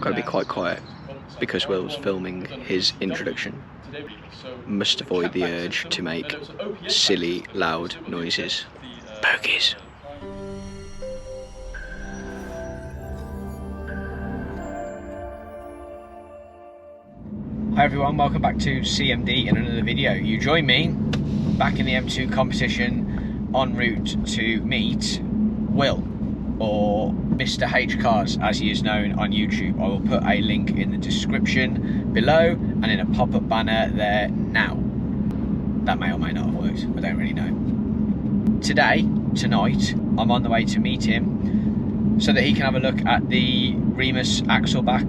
Gotta be quite quiet because Will's filming his introduction. Must avoid the urge to make silly, loud noises. Bogies. Hi everyone, welcome back to CMD in another video. You join me back in the M2 competition en route to meet Will, or Mr. H Cars as he is known on YouTube. I will put a link in the description below and in a pop-up banner there now. That may or may not have worked, I don't really know. Tonight, I'm on the way to meet him so that he can have a look at the Remus Axle Back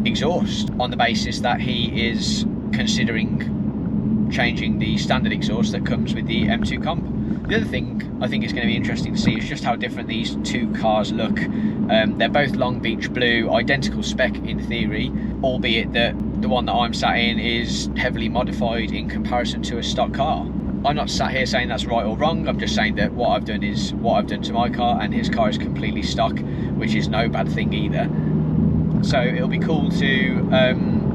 exhaust, on the basis that he is considering changing the standard exhaust that comes with the M2 comp. The other thing I think is going to be interesting to see is just how different these two cars look. They're both Long Beach blue, identical spec in theory, albeit that the one that I'm sat in is heavily modified in comparison to a stock car. I'm not sat here saying that's right or wrong, I'm just saying that what I've done is what I've done to my car, and his car is completely stock, which is no bad thing either. So it'll be cool to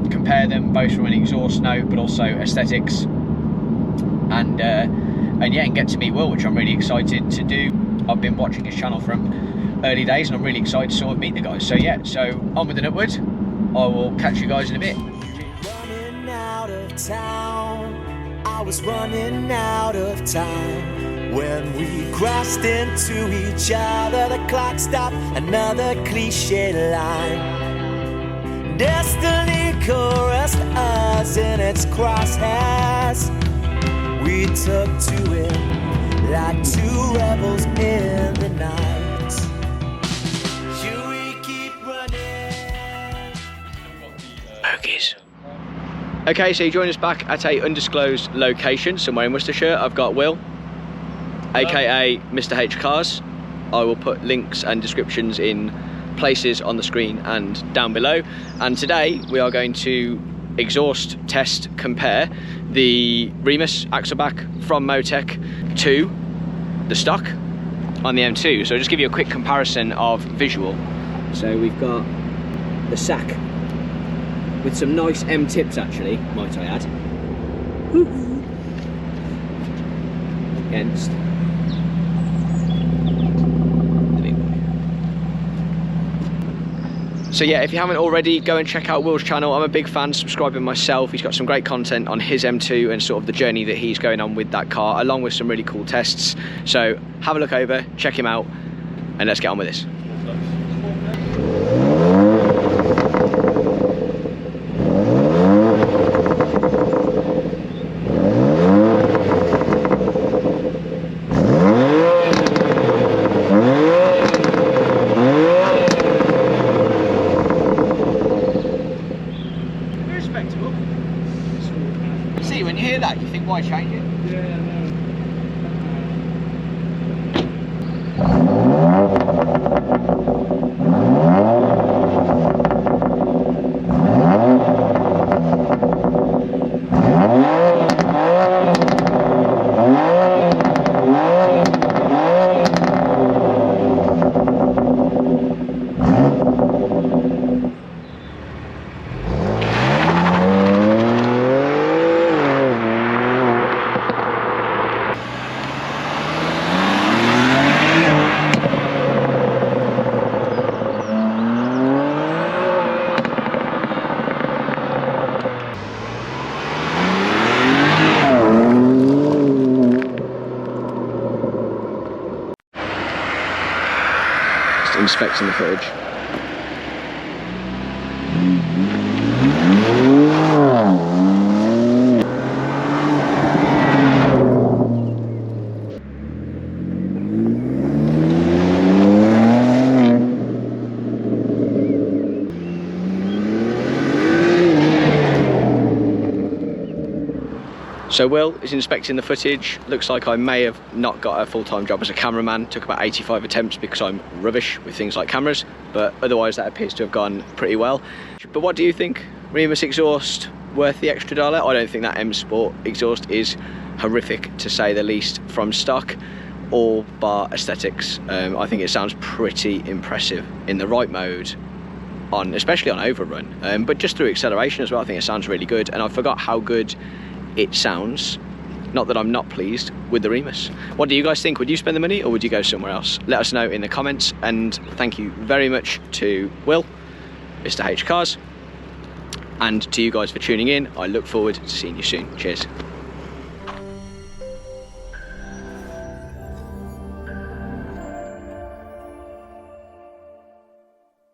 compare them both from an exhaust note, but also aesthetics, and yeah, and get to meet Will, which I'm really excited to do. I've been watching his channel from early days, and I'm really excited to sort of meet the guys. So yeah, so onward and upward. I will catch you guys in a bit. Running out of town, I was running out of time. When we crossed into each other, the clock stopped, another cliche line. Destiny caressed us in its crosshairs. We took to it like two rebels in the night. Here we keep running. Bogies. Okay, so you join us back at a undisclosed location somewhere in Worcestershire. I've got Will, aka Mr. H Cars. I will put links and descriptions in places on the screen and down below, and today we are going to exhaust test compare the Remus Axle Back from Motech to the stock on the M2. So I'll just give you a quick comparison of visual. So we've got the sack with some nice M tips, actually, might I add, against So yeah, if you haven't already, go and check out Will's channel. I'm a big fan, subscribing myself. He's got some great content on his M2 and sort of the journey that he's going on with that car, along with some really cool tests. So have a look over, check him out, and let's get on with this. See, when you hear that, you think, why change it? Yeah, no. Inspecting the footage. So Will is inspecting the footage. Looks like I may have not got a full-time job as a cameraman. Took about 85 attempts because I'm rubbish with things like cameras, but otherwise that appears to have gone pretty well. But what do you think? Remus exhaust worth the extra $1? I don't think that M Sport exhaust is horrific, to say the least, from stock, all bar aesthetics. I think it sounds pretty impressive in the right mode. on, especially on overrun, but just through acceleration as well. I think it sounds really good, and I forgot how good it sounds. Not that I'm not pleased with the Remus. What do you guys think? Would you spend the money or would you go somewhere else? Let us know in the comments, and thank you very much to Will, Mr. H Cars, and to you guys for tuning in. I look forward to seeing you soon. Cheers.